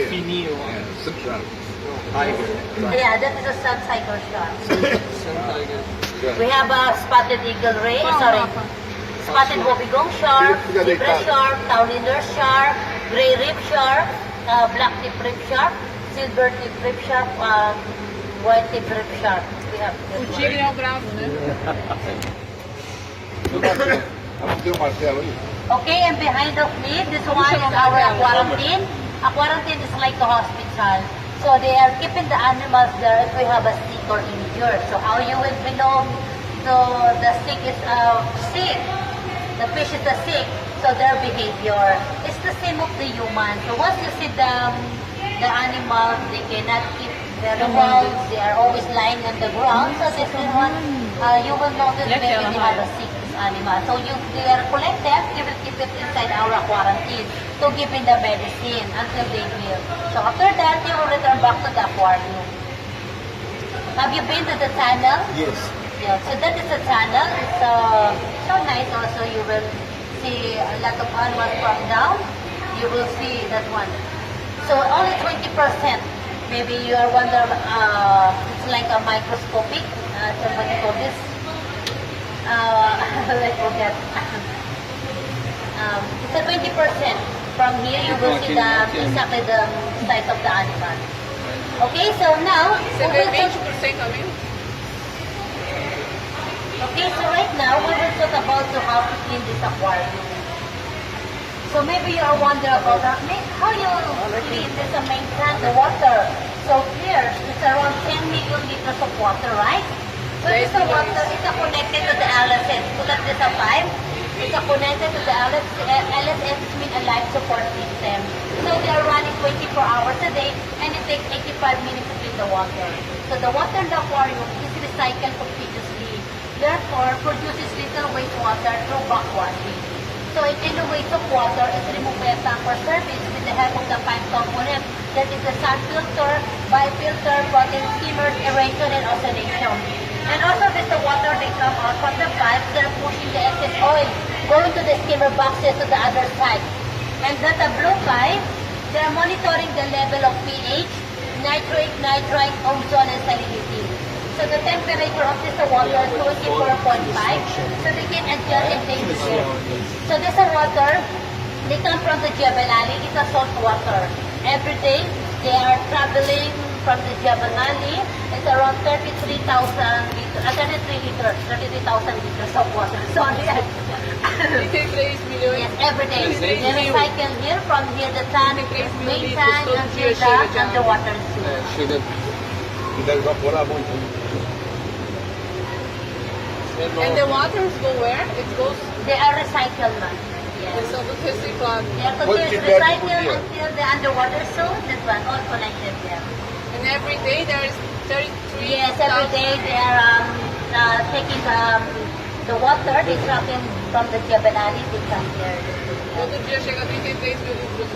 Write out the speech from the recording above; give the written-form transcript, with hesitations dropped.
Finio. Sun shark. Tiger. Yeah, that is a sun tiger shark. Sun tiger. We have a spotted eagle ray, spotted wobbegong shark, zebra shark, towliner shark, gray reef shark, black tip reef shark, silver tip reef shark, white tip reef shark. We have O tigre é o bravo, né? Tem um martelo aí? Okay, and behind of me, this one is our quarantine. A quarantine is like a hospital. So they are keeping the animals there if we have a sick or injured. So how you will know the sick is sick, the fish is sick, so their behavior is the same of the human. So once you see the animals, they cannot keep very well. They are always lying on the ground. So this is one you will notice maybe they have a sick animal. So they are collect them, they will keep it inside our quarantine to give in the medicine until they heal. So after that, they will return back to the aquarium. Have you been to the tunnel? Yes. Yeah, so that is the tunnel. It's so nice also. You will see a lot of animals from down. You will see that one. So only 20%. Maybe you are wondering, it's like a microscopic. What do you call this? I forget. It's a 20%. From here, you will see exactly the size of the animal. Okay, so now, Você vê 20% também? okay, so right now, we will talk about how to clean this aquarium. So maybe you are wondering about how you clean this main tank, the water. So here, it's around 10 million liters of water, right? So this water is connected to the LSS. So that's the pipe. It's connected to the LSS. LSS means a life support system. So they are running 24 hours a day, and it takes 85 minutes to clean the water. So the water in the aquarium is recycled continuously. Therefore, produces little wastewater through backwashing. So any waste of water is removed by a tanker service with the help of the pipe component. That is the sand filter, bifilter, protein skimmers, aeration, and ozonation. And also this the water they come out from the pipe, they're pushing the excess oil, going to the skimmer boxes to the other side. And that the blue pipe, they're monitoring the level of pH, nitrate, nitrite, ozone, and salinity. So the temperature of this water is 24.5, so they can adjust and change it. So this water, they come from the Jebel Ali, it's a salt water. Every day, they are traveling from the Jebel Ali. It's around 33,000 liters of water. Sorry. 33 milhões. Yes, every day. They recycle here, from here the tank, main tank, until the underwater sea. Chega. E deve evaporar muito. And the waters go where? It goes. They are recycled, man. Yes. São tudo reciclado. They are What continuous did that recycled put here? until the underwater zone. That one, all connected there. And every day there is 33. Yes, every day they are taking the water, they trucking from the Jebel Ali, they come here. Todo dia chega 33 mil litros.